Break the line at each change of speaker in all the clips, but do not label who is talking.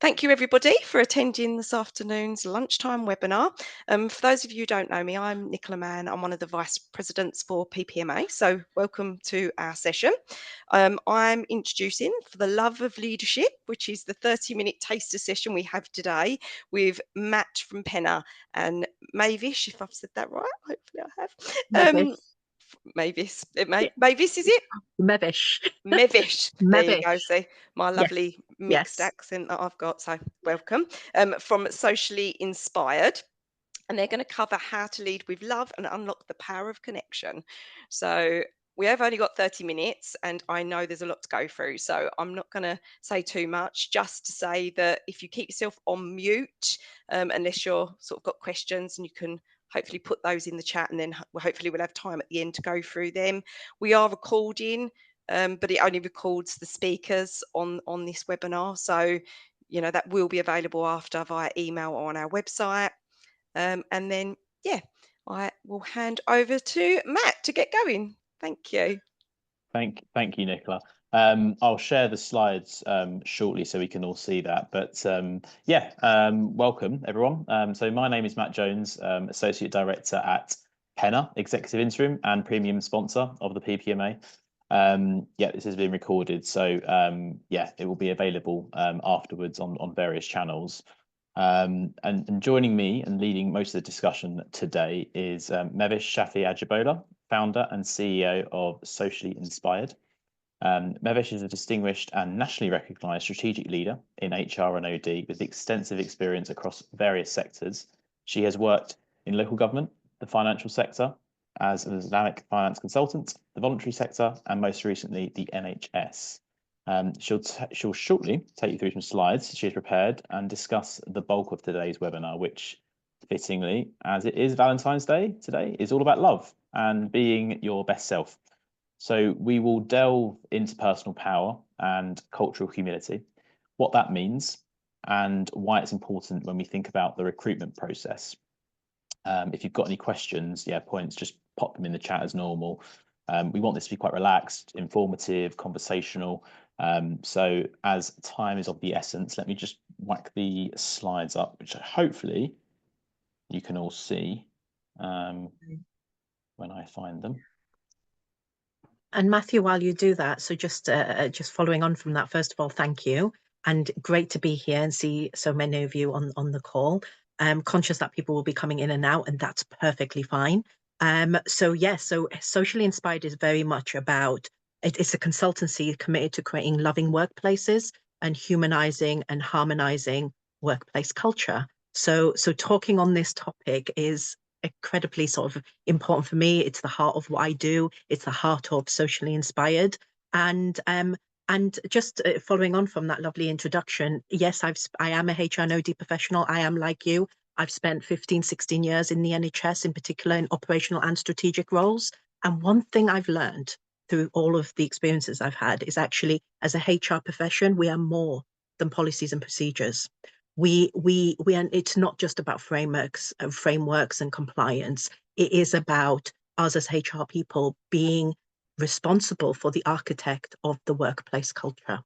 Thank you, everybody, for attending this afternoon's lunchtime webinar. For those of you who don't know me, I'm Nicola Mann. I'm one of the Vice Presidents for PPMA, so welcome to our session. I'm introducing For the Love of Leadership, which is the 30-minute taster session we have today with Matt from PENNA and Mavis, if I've said that right. Hopefully I have.
Mevish.
Mavis,
Yeah.
Mavis, is it?
Mevish.
Mevish. There you go.
Mevish.
See my
Yes.
lovely mixed
Yes.
accent that I've got. So welcome. From Socially Inspired. And they're going to cover how to lead with love and unlock the power of connection. So we have only got 30 minutes and I know there's a lot to go through. So I'm not going to say too much, just to say that if you keep yourself on mute, unless you're sort of got questions, and you can hopefully put those in the chat, and then hopefully we'll have time at the end to go through them. We are recording, but it only records the speakers on this webinar. So, that will be available after via email or on our website. And then, yeah, I will hand over to Matt to get going. Thank you.
Thank you, Nicola. I'll share the slides shortly so we can all see that. But welcome everyone. So my name is Matt Jones, Associate Director at PENNA, Executive Interim and Premium Sponsor of the PPMA. This has been recorded, so it will be available afterwards on various channels. And joining me and leading most of the discussion today is Mevish Shafi Ajibola, founder and CEO of Socially Inspired. Mevish is a distinguished and nationally recognised strategic leader in HR and OD with extensive experience across various sectors. She has worked in local government, the financial sector, as an Islamic finance consultant, the voluntary sector, and most recently the NHS. She'll shortly take you through some slides she has prepared and discuss the bulk of today's webinar, which fittingly, as it is Valentine's Day today, is all about love and being your best self. So we will delve into personal power and cultural humility, what that means, and why it's important when we think about the recruitment process. If you've got any questions, points, just pop them in the chat as normal. We want this to be quite relaxed, informative, conversational. So as time is of the essence, let me just whack the slides up, which hopefully you can all see when I find them.
And Matthew, while you do that, so just following on from that, first of all, thank you. And great to be here and see so many of you on the call. I'm conscious that people will be coming in and out, and that's perfectly fine. So Socially Inspired is very much about, it's a consultancy committed to creating loving workplaces and humanizing and harmonizing workplace culture. So talking on this topic is incredibly sort of important for me. It's the heart of what I do. It's the heart of Socially Inspired. And just following on from that lovely introduction, yes, I am a HR and OD professional. I am like you. I've spent 15, 16 years in the NHS, in particular in operational and strategic roles. And one thing I've learned through all of the experiences I've had is actually, as a HR profession, we are more than policies and procedures. And it's not just about frameworks and compliance. It is about us as HR people being responsible for the architect of the workplace culture.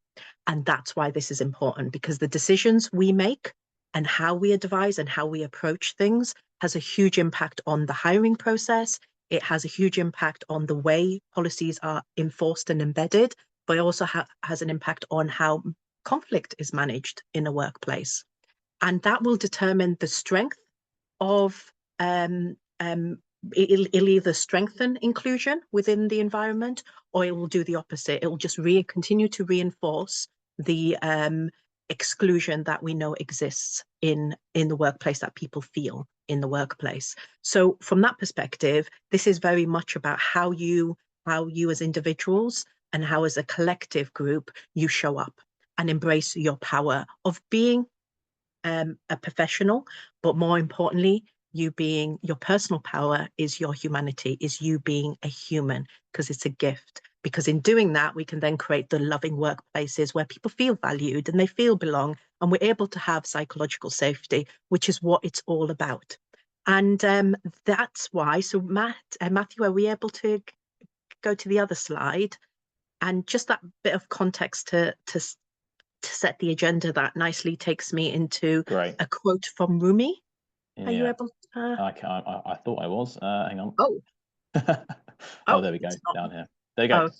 And that's why this is important, because the decisions we make and how we advise and how we approach things has a huge impact on the hiring process. It has a huge impact on the way policies are enforced and embedded, but it also has an impact on how conflict is managed in a workplace. And that will determine the strength of, it'll either strengthen inclusion within the environment, or it will do the opposite. It will just continue to reinforce the exclusion that we know exists in the workplace, that people feel in the workplace. So from that perspective, this is very much about how you as individuals and how as a collective group you show up and embrace your power of being a professional, but more importantly, you being your personal power is your humanity, is you being a human, because it's a gift. Because in doing that, we can then create the loving workplaces where people feel valued and they feel belong, and we're able to have psychological safety, which is what it's all about. And that's why. So Matthew, are we able to go to the other slide? And just that bit of context to to set the agenda, that nicely takes me into
Great.
a quote from Rumi. Are you
Yeah,
able to?
I thought I was. Hang on.
Oh,
Oh, there we go.
it's not.
Down here. There you go.
Oh,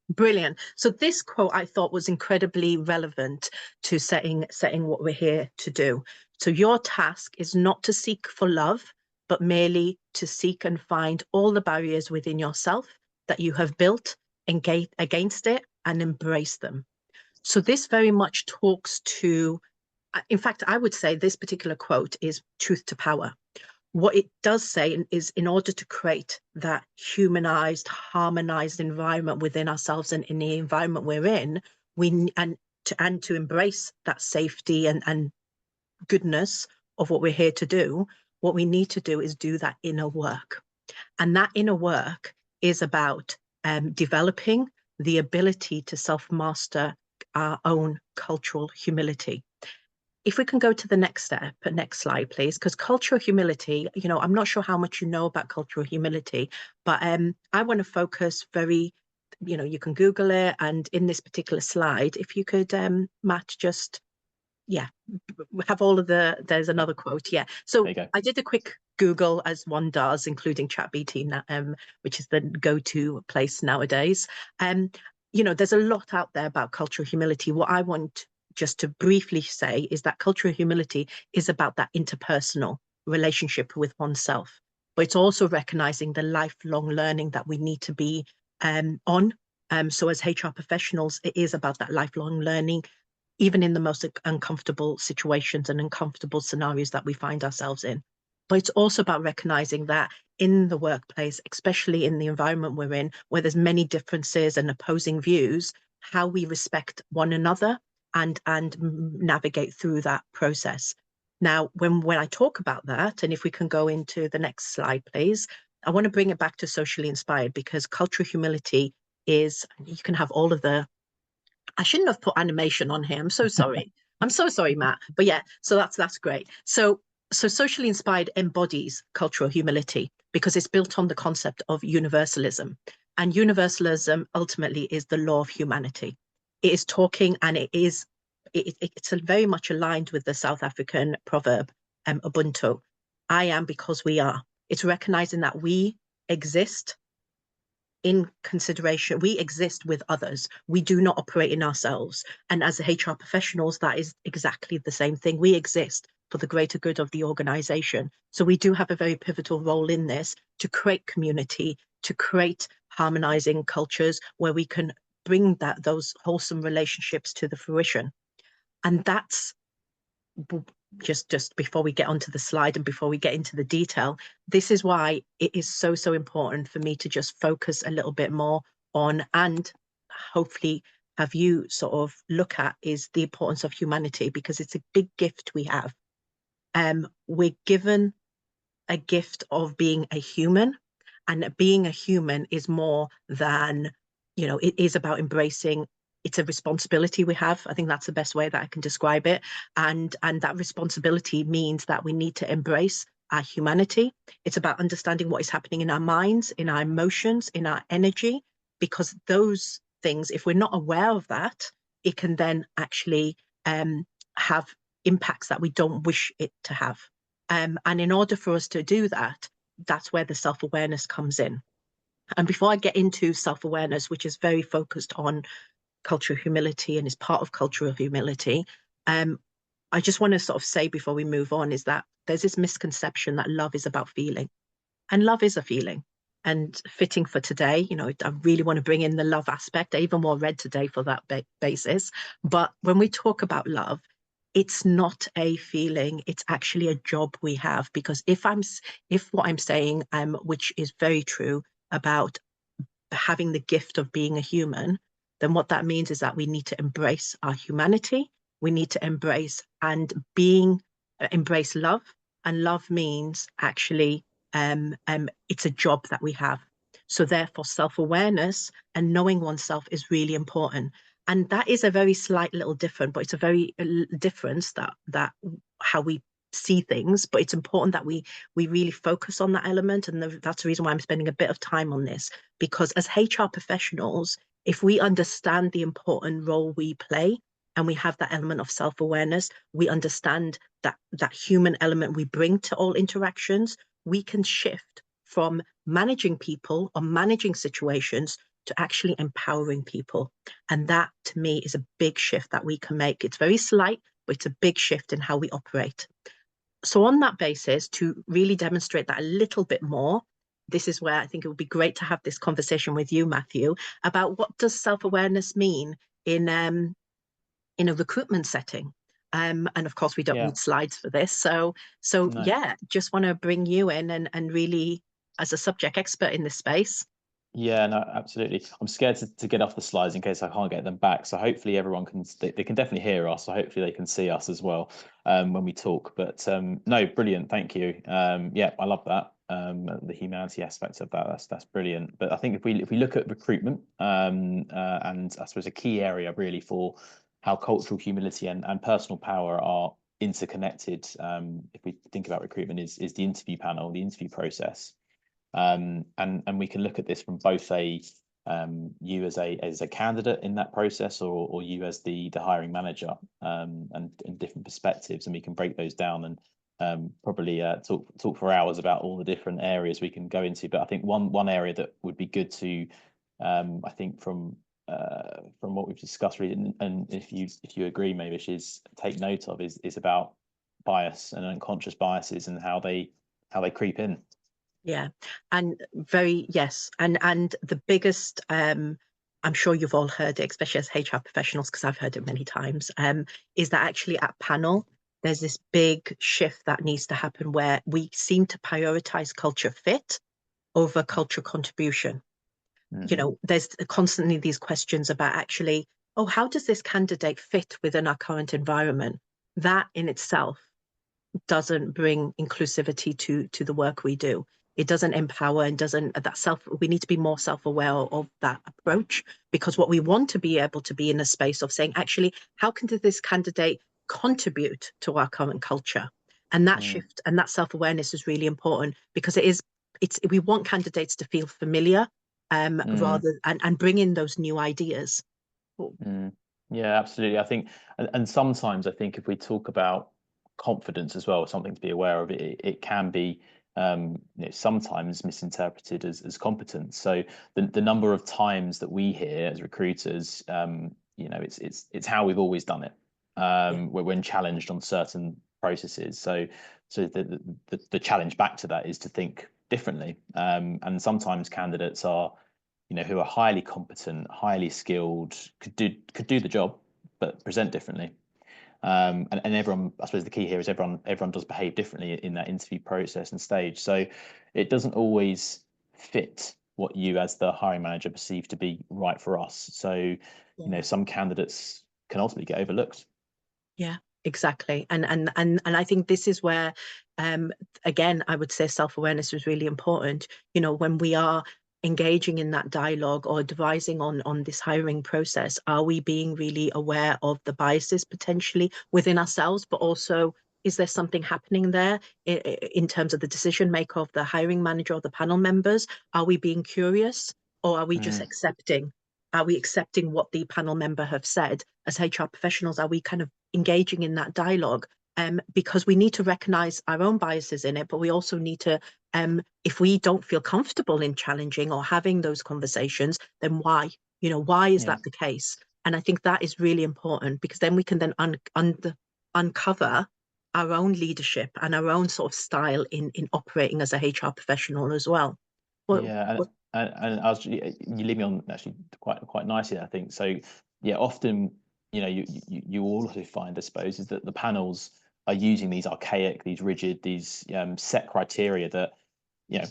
brilliant. So this quote I thought was incredibly relevant to setting what we're here to do. So your task is not to seek for love, but merely to seek and find all the barriers within yourself that you have built, engage against it, and embrace them. So this very much talks to, in fact, I would say this particular quote is truth to power. What it does say is, in order to create that humanized, harmonized environment within ourselves and in the environment we're in, and to embrace that safety and goodness of what we're here to do, what we need to do is do that inner work. And that inner work is about developing the ability to self-master our own cultural humility. If we can go to the next step, next slide, please, because cultural humility, I'm not sure how much you know about cultural humility, but I want to focus very, you can Google it. And in this particular slide, if you could, Matt, just, yeah, we have all of there's another quote. Yeah. So
There you go.
I did a quick Google, as one does, including ChatGPT, which is the go-to place nowadays. There's a lot out there about cultural humility. What I want just to briefly say is that cultural humility is about that interpersonal relationship with oneself, but it's also recognizing the lifelong learning that we need to be on. So as HR professionals, it is about that lifelong learning, even in the most uncomfortable situations and uncomfortable scenarios that we find ourselves in. But it's also about recognizing that in the workplace, especially in the environment we're in, where there's many differences and opposing views, how we respect one another and navigate through that process. Now, when I talk about that, and if we can go into the next slide, please, I want to bring it back to socially inspired, because cultural humility is, you can have all of the, I shouldn't have put animation on here. I'm so sorry. I'm so sorry, Matt. But yeah, so that's great. So socially inspired embodies cultural humility because it's built on the concept of universalism. And universalism ultimately is the law of humanity. It is talking, and it's very much aligned with the South African proverb, Ubuntu. I am because we are. It's recognizing that we exist in consideration. We exist with others. We do not operate in ourselves. And as HR professionals, that is exactly the same thing. We exist for the greater good of the organization. So we do have a very pivotal role in this to create community, to create harmonizing cultures where we can bring those wholesome relationships to the fruition. And that's just before we get onto the slide and before we get into the detail, this is why it is so important for me to just focus a little bit more on, and hopefully have you sort of look at, is the importance of humanity, because it's a big gift we have. We're given a gift of being a human, and being a human is more than, it is about embracing. It's a responsibility we have. I think that's the best way that I can describe it. And that responsibility means that we need to embrace our humanity. It's about understanding what is happening in our minds, in our emotions, in our energy, because those things, if we're not aware of that, it can then actually have impacts that we don't wish it to have. And in order for us to do that, that's where the self-awareness comes in. And before I get into self-awareness, which is very focused on cultural humility and is part of cultural humility, I just want to sort of say before we move on is that there's this misconception that love is about feeling, and love is a feeling. And fitting for today, I really want to bring in the love aspect. I even more read today for that basis. But when we talk about love, it's not a feeling, it's actually a job we have. Because if what I'm saying, which is very true about having the gift of being a human, then what that means is that we need to embrace our humanity. We need to embrace embrace love. And love means actually, it's a job that we have. So therefore, self-awareness and knowing oneself is really important. And that is a very slight little different, but it's a very difference that how we see things. But it's important that we really focus on that element. And that's the reason why I'm spending a bit of time on this, because as HR professionals, if we understand the important role we play and we have that element of self-awareness, we understand that human element we bring to all interactions, we can shift from managing people or managing situations to actually empowering people. And that, to me, is a big shift that we can make. It's very slight, but it's a big shift in how we operate. So on that basis, to really demonstrate that a little bit more, this is where I think it would be great to have this conversation with you, Matthew, about what does self-awareness mean in a recruitment setting. And of course, we don't
Yeah.
need slides for this. So
No.
yeah, just want to bring you in and really, as a subject expert in this space.
Yeah, no, absolutely. I'm scared to get off the slides in case I can't get them back. So hopefully everyone they can definitely hear us. So hopefully they can see us as well when we talk. But no, brilliant. Thank you. Yeah, I love that. The humanity aspect of that. That's brilliant. But I think if we look at recruitment, and I suppose a key area really for how cultural humility and personal power are interconnected. If we think about recruitment, is the interview panel, the interview process. And we can look at this from both you as a candidate in that process, or you as the hiring manager, and different perspectives, and we can break those down and probably talk for hours about all the different areas we can go into. But I think one area that would be good to, I think from what we've discussed, really, and if you agree, maybe is take note of is about bias and unconscious biases and how they creep in.
Yeah, and yes, and the biggest, I'm sure you've all heard it, especially as HR professionals, because I've heard it many times, is that actually at panel, there's this big shift that needs to happen where we seem to prioritize culture fit over culture contribution.
Mm-hmm.
There's constantly these questions about actually, oh, how does this candidate fit within our current environment? That in itself doesn't bring inclusivity to the work we do. It doesn't empower and doesn't we need to be more self-aware of that approach, because what we want to be able to be in a space of saying, actually, how can this candidate contribute to our current culture? And that shift and that self-awareness is really important, because we want candidates to feel familiar, rather and bring in those new ideas.
Yeah, absolutely. I think, and sometimes I think if we talk about confidence as well, something to be aware of, it can be sometimes misinterpreted as competence. So the number of times that we hear as recruiters, it's how we've always done it, when challenged on certain processes. So the challenge back to that is to think differently. And sometimes candidates are, who are highly competent, highly skilled, could do the job, but present differently. And everyone, I suppose the key here is everyone does behave differently in that interview process and stage. So it doesn't always fit what you as the hiring manager perceive to be right for us. So, some candidates can ultimately get overlooked.
Yeah, exactly. And I think this is where, again, I would say self-awareness is really important. When we are engaging in that dialogue or advising on this hiring process, are we being really aware of the biases potentially within ourselves, but also, is there something happening there in terms of the decision maker of the hiring manager or the panel members? Are we being curious, or are we just accepting? Are we accepting what the panel member have said? As HR professionals, are we kind of engaging in that dialogue? Because we need to recognize our own biases in it, but we also need to, if we don't feel comfortable in challenging or having those conversations, then why? Why is that the case? And I think that is really important, because then we can then uncover our own leadership and our own sort of style in operating as a HR professional as well.
And you lead me on actually quite nicely, I think. So yeah, often you also find, I suppose, is that the panels are using these archaic, these rigid, these set criteria that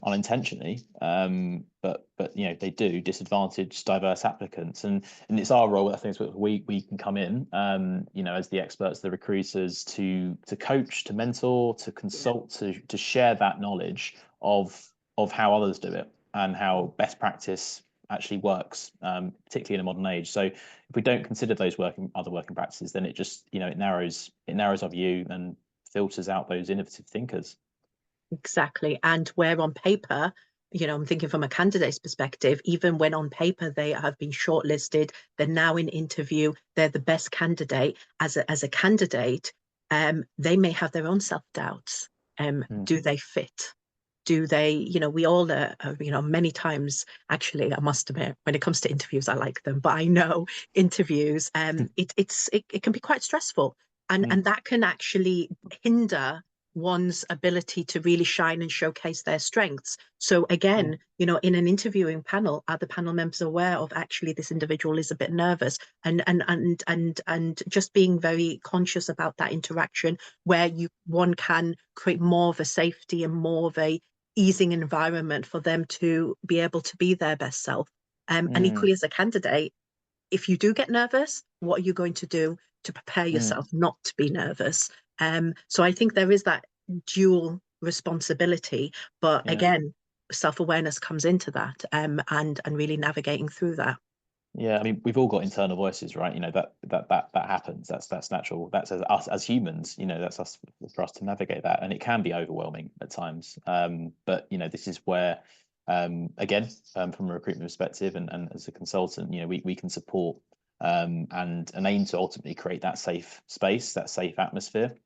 unintentionally, but they do disadvantage diverse applicants, and it's our role, I think, we can come in, as the experts, the recruiters, to coach, to mentor, to consult, to share that knowledge of how others do it and how best practice actually works, particularly in a modern age. So if we don't consider those other working practices, then it just it narrows our view and filters out those innovative thinkers.
Exactly. And where on paper I'm thinking from a candidate's perspective, even when on paper they have been shortlisted, they're now in interview, they're the best candidate. As a candidate, they may have their own self-doubts. Do they fit? Do they, we all, many times, actually, I must admit, when it comes to interviews, I like them, but I know interviews, it can be quite stressful, and that can actually hinder one's ability to really shine and showcase their strengths. So again, in an interviewing panel, are the panel members aware of actually this individual is a bit nervous, and just being very conscious about that interaction where one can create more of a safety and more of a easing environment for them to be able to be their best self. And equally as a candidate, if you do get nervous, what are you going to do to prepare yourself not to be nervous? So I think there is that dual responsibility, but again, self-awareness comes into that, and really navigating through that.
Yeah, I mean, we've all got internal voices, right? That happens. That's natural. That's us as humans. That's us for us to navigate that, and it can be overwhelming at times. But this is where, again, from a recruitment perspective, and as a consultant, we can support and aim to ultimately create that safe space, that safe atmosphere,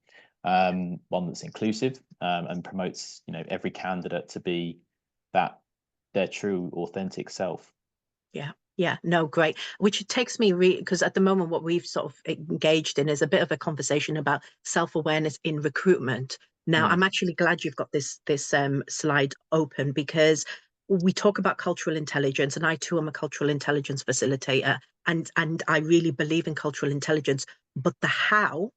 one that's inclusive and promotes every candidate to be their true, authentic self.
Yeah, no, great. Which takes me because at the moment, what we've sort of engaged in is a bit of a conversation about self-awareness in recruitment. Now, I'm actually glad you've got this slide open, because we talk about cultural intelligence, and I too am a cultural intelligence facilitator, and I really believe in cultural intelligence, but the how,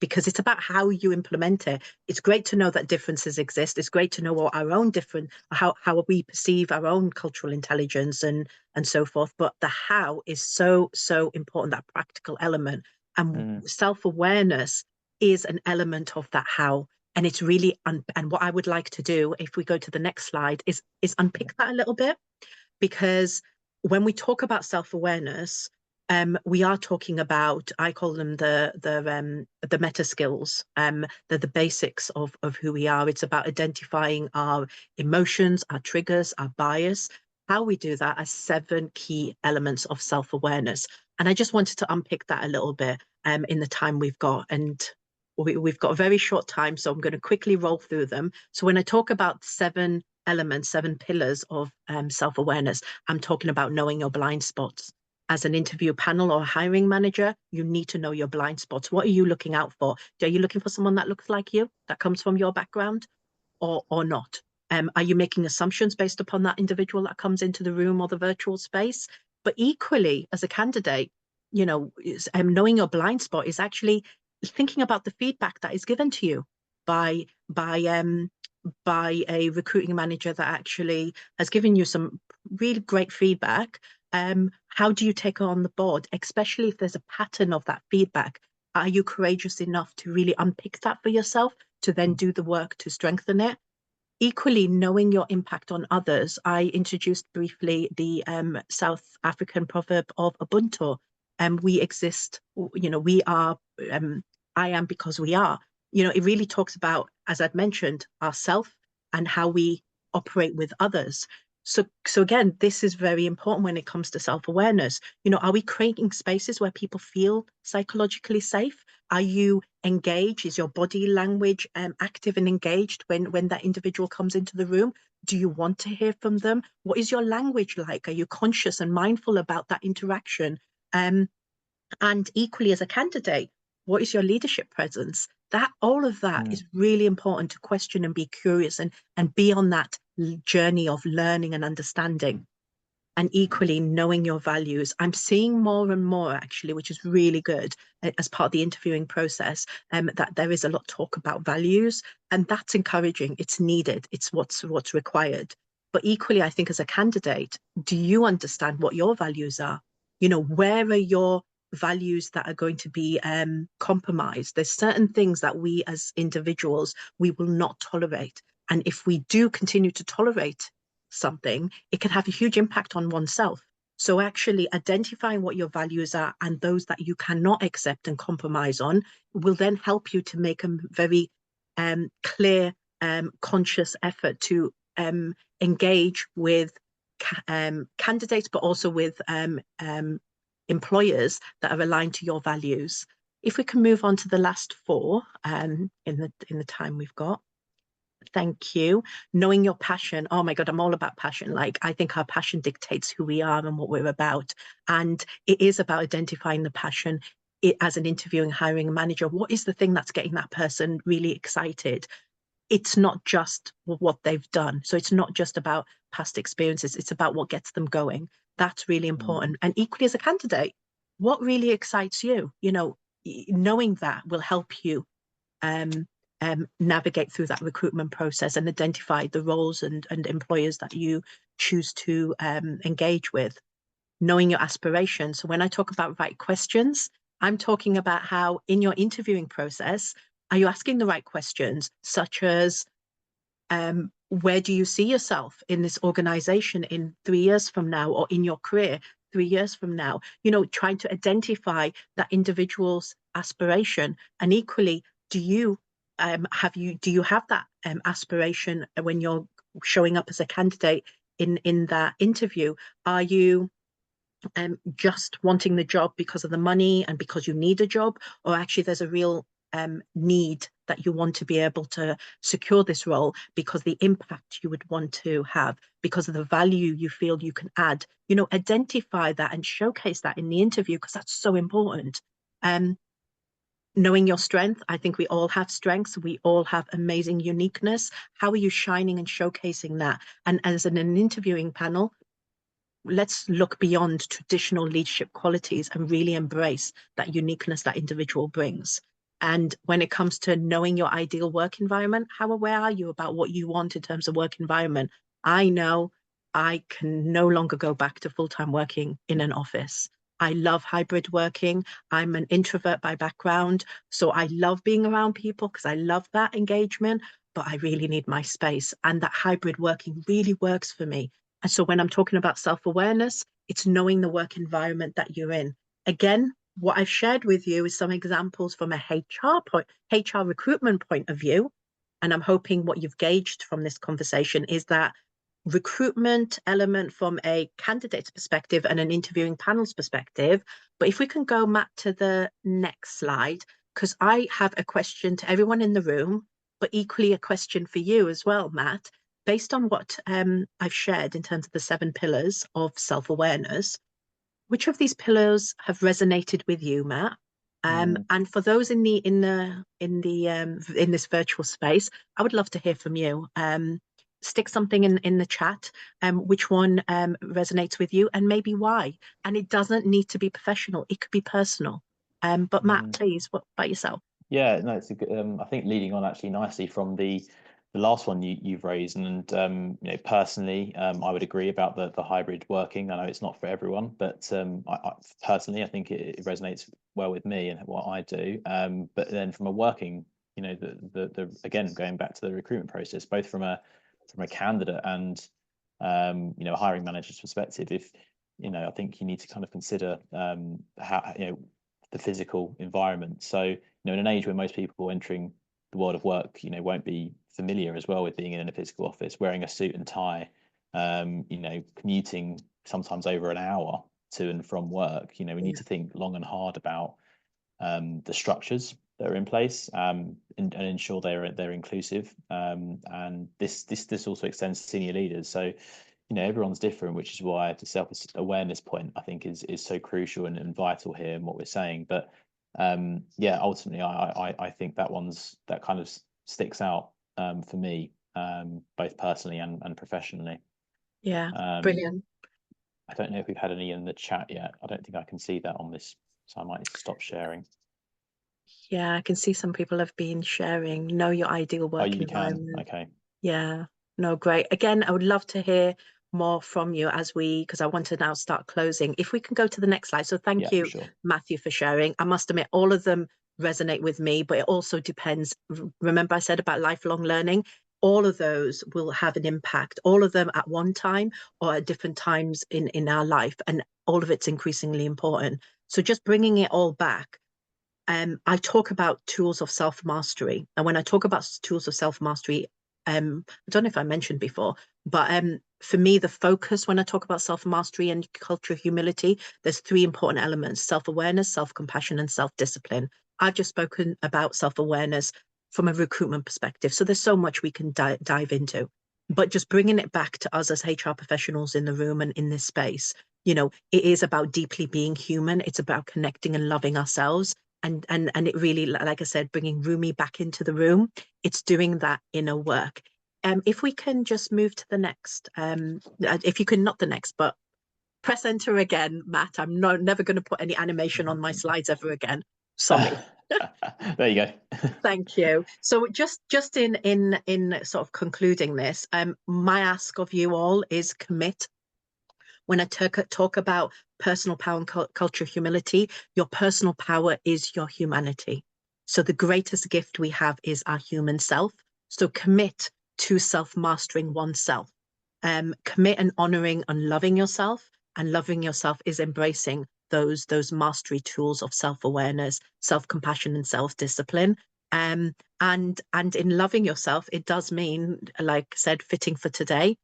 because it's about how you implement it. It's great to know that differences exist. It's great to know what our own how we perceive our own cultural intelligence and so forth. But the how is so important, that practical element. And self-awareness is an element of that how. And it's really, and what I would like to do, if we go to the next slide, is unpick that a little bit, because when we talk about self-awareness, we are talking about, I call them the meta skills. They're the basics of who we are. It's about identifying our emotions, our triggers, our bias. How we do that are 7 key elements of self-awareness. And I just wanted to unpick that a little bit in the time we've got. And we've got a very short time, so I'm going to quickly roll through them. So when I talk about 7 elements, 7 pillars of self-awareness, I'm talking about knowing your blind spots. As an interview panel or a hiring manager, you need to know your blind spots. What are you looking out for? Are you looking for someone that looks like you, that comes from your background, or not? Are you making assumptions based upon that individual that comes into the room or the virtual space? But equally, as a candidate, knowing your blind spot is actually thinking about the feedback that is given to you by a recruiting manager that actually has given you some really great feedback. How do you take it on the board, especially if there's a pattern of that feedback? Are you courageous enough to really unpick that for yourself, to then do the work to strengthen it? Equally, knowing your impact on others. I introduced briefly the South African proverb of Ubuntu. We exist, we are, I am because we are. It really talks about, as I'd mentioned, ourself and how we operate with others. So again, this is very important when it comes to self-awareness. Are we creating spaces where people feel psychologically safe? Are you engaged? Is your body language active and engaged when that individual comes into the room? Do you want to hear from them? What is your language like? Are you conscious and mindful about that interaction? And equally, as a candidate, what is your leadership presence? All of that is really important to question and be curious and be on that journey of learning and understanding. And equally, knowing your values. I'm seeing more and more, actually, which is really good, as part of the interviewing process, that there is a lot of talk about values, and that's encouraging. It's needed. It's what's required. But equally, I think as a candidate, do you understand what your values are? Where are your values that are going to be compromised? There's certain things that we as individuals, we will not tolerate. And if we do continue to tolerate something, it can have a huge impact on oneself. So actually identifying what your values are and those that you cannot accept and compromise on will then help you to make a very clear, conscious effort to engage with candidates, but also with employers that are aligned to your values. If we can move on to the last 4 in the time we've got. Thank you. Knowing your passion. Oh my God, I'm all about passion. Like, I think our passion dictates who we are and what we're about. And it is about identifying the passion as an interviewing, hiring manager. What is the thing that's getting that person really excited? It's not just what they've done. So it's not just about past experiences. It's about what gets them going. That's really important. And equally as a candidate, what really excites you? You know, knowing that will help you navigate through that recruitment process and identify the roles and employers that you choose to engage with. Knowing your aspirations. So when I talk about right questions, I'm talking about how in your interviewing process, are you asking the right questions, such as where do you see yourself in this organization in 3 years from now, or in your career 3 years from now? You know, trying to identify that individual's aspiration. And equally, do you have that aspiration when you're showing up as a candidate in that interview? Are you just wanting the job because of the money and because you need a job, or actually there's a real need that you want to be able to secure this role because the impact you would want to have, because of the value you feel you can add? You know, identify that and showcase that in the interview, because that's so important. Knowing your strength. I think we all have strengths. We all have amazing uniqueness. How are you shining and showcasing that? And as an interviewing panel, let's look beyond traditional leadership qualities and really embrace that uniqueness that individual brings. And when it comes to knowing your ideal work environment, how aware are you about what you want in terms of work environment? I know I can no longer go back to full-time working in an office. I love hybrid working. I'm an introvert by background, so I love being around people because I love that engagement, but I really need my space. And that hybrid working really works for me. And so when I'm talking about self-awareness, it's knowing the work environment that you're in. Again, what I've shared with you is some examples from a HR recruitment point of view. And I'm hoping what you've gauged from this conversation is that recruitment element from a candidate's perspective and an interviewing panel's perspective. But if we can go, Matt, to the next slide, because I have a question to everyone in the room, but equally a question for you as well, Matt. Based on what I've shared in terms of the 7 pillars of self-awareness, which of these pillars have resonated with you, Matt? And for those in this virtual space, I would love to hear from you. Stick something in the chat. Which one resonates with you, and maybe why? And it doesn't need to be professional; it could be personal. But Matt, please, what about yourself?
Yeah, no, it's a good, I think leading on actually nicely from the last one you've raised, and you know, personally, I would agree about the hybrid working. I know it's not for everyone, but I personally, I think it resonates well with me and what I do. But then from a working, you know, the again, going back to the recruitment process, both from a candidate and you know, a hiring manager's perspective, if you know, I think you need to kind of consider how, you know, the physical environment. So, you know, in an age where most people entering the world of work, you know, won't be familiar as well with being in a physical office, wearing a suit and tie, you know, commuting sometimes over an hour to and from work, you know, we need to think long and hard about the structures that are in place, and ensure they're inclusive. And this also extends to senior leaders. So, you know, everyone's different, which is why the self-awareness point, I think, is so crucial and vital here in what we're saying. But yeah, ultimately, I think that kind of sticks out for me, both personally and professionally.
Yeah, brilliant.
I don't know if we've had any in the chat yet. I don't think I can see that on this, so I might need to stop sharing.
Yeah, I can see some people have been sharing. Know your ideal
Oh,
work
you can.
environment.
Okay.
Yeah, no, great. Again, I would love to hear more from you because I want to now start closing. If we can go to the next slide. So thank
Yeah,
you,
sure.
Matthew, for sharing. I must admit, all of them resonate with me, but it also depends. Remember I said about lifelong learning? All of those will have an impact, all of them at one time or at different times in our life. And all of it's increasingly important. So just bringing it all back, I talk about tools of self-mastery. And when I talk about tools of self-mastery, I don't know if I mentioned before, But for me, the focus when I talk about self-mastery and culture of humility, there's 3 important elements: self-awareness, self-compassion, and self-discipline. I've just spoken about self-awareness from a recruitment perspective, so there's so much we can dive into. But just bringing it back to us as HR professionals in the room and in this space, it is about deeply being human. It's about connecting and loving ourselves. And it really, like I said, bringing Rumi back into the room. It's doing that inner work. If we can just move to the next, if you can, not the next, but press enter again, Matt. I'm never going to put any animation on my slides ever again. Sorry.
There you go.
Thank you. So just in sort of concluding this, my ask of you all is commit. When I talk about personal power and culture of humility, your personal power is your humanity. So the greatest gift we have is our human self. So commit to self-mastering oneself. Commit and honoring and loving yourself. And loving yourself is embracing those mastery tools of self-awareness, self-compassion, and self-discipline. And in loving yourself, it does mean, like I said, fitting for today.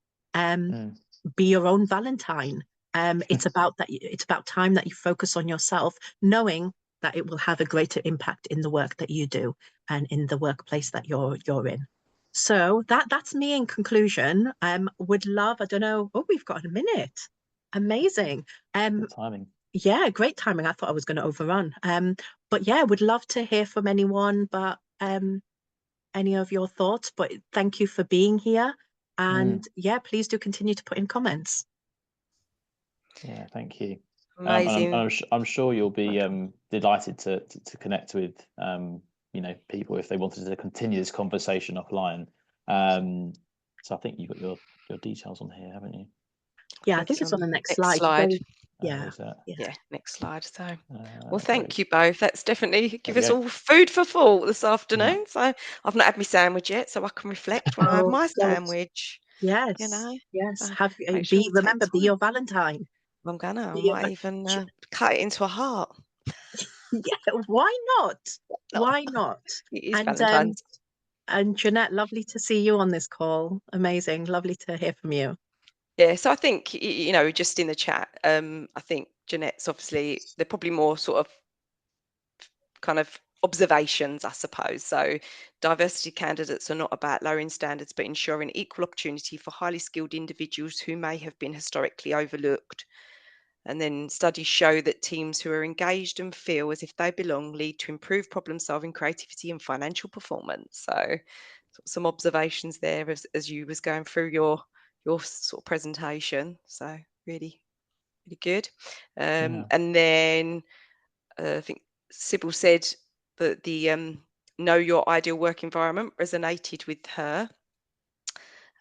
Be your own Valentine. It's about that. It's about time that you focus on yourself, knowing that it will have a greater impact in the work that you do and in the workplace that you're in. So that's me in conclusion. Would love, I don't know. Oh, we've got a minute. Amazing.
Good timing.
Yeah, great timing. I thought I was going to overrun. But yeah, would love to hear from anyone. But any of your thoughts? But thank you for being here. And yeah, please do continue to put in comments.
Yeah, thank you.
Amazing.
I'm sure you'll be delighted to connect with people if they wanted to continue this conversation offline. So I think you've got your details on here, haven't you?
Yeah, I think it's on the next slide. Yeah.
Yeah, next slide. So, well,
Great.
thank you both. That's definitely give
There
us
you go.
all food for thought this afternoon.
Yeah.
So I've not had my sandwich yet, so I can reflect when I have
Oh,
my
God.
Sandwich.
Yes.
So
Have
make sure we take
remember, be
time.
your Valentine.
I'm gonna. I
Be your
might even cut it into a heart.
Yeah, why not?
No,
Why not?
it is
And
Valentine's.
and Jeanette, lovely to see you on this call. Amazing. Lovely to hear from you.
Yeah, so I think just in the chat, I think Jeanette's obviously they're probably more sort of kind of observations, I suppose. So diversity candidates are not about lowering standards, but ensuring equal opportunity for highly skilled individuals who may have been historically overlooked. And then studies show that teams who are engaged and feel as if they belong lead to improved problem solving, creativity, and financial performance. So some observations there as you was going through your sort of presentation. So really, really good. And then I think Sybil said that the know your ideal work environment resonated with her.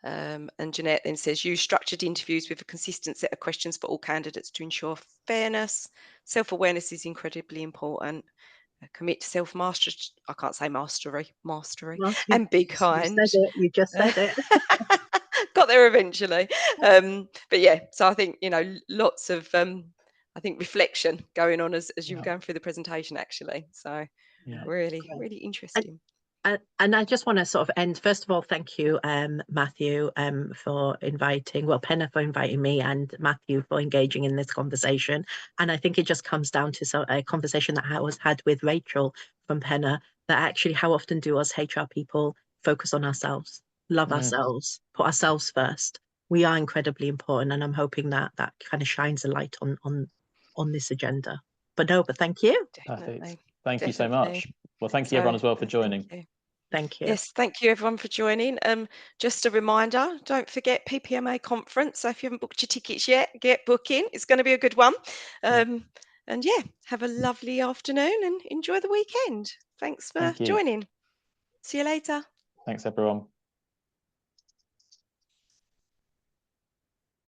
And Jeanette then says, use structured interviews with a consistent set of questions for all candidates to ensure fairness. Self-awareness is incredibly important. Commit to self-mastery. I can't say mastery, and be kind.
You just said it.
Got there eventually. But yeah, so I think, lots of, I think reflection going on as you were going through the presentation, actually. So really, really interesting.
And I just want to sort of end. First of all, thank you, Matthew, for Penna for inviting me, and Matthew for engaging in this conversation. And I think it just comes down to a conversation that I was had with Rachel from Penna, that actually how often do us HR people focus on ourselves, love ourselves, put ourselves first. We are incredibly important, and I'm hoping that kind of shines a light on this agenda. But thank you.
Definitely.
Perfect. Thank you so much. Well, thank you everyone as well for joining.
Thank you.
Yes, thank you everyone for joining. Just a reminder, don't forget PPMA conference. So if you haven't booked your tickets yet, get booking. It's going to be a good one. And yeah, have a lovely afternoon and enjoy the weekend. Thanks for joining. See you later.
Thanks everyone.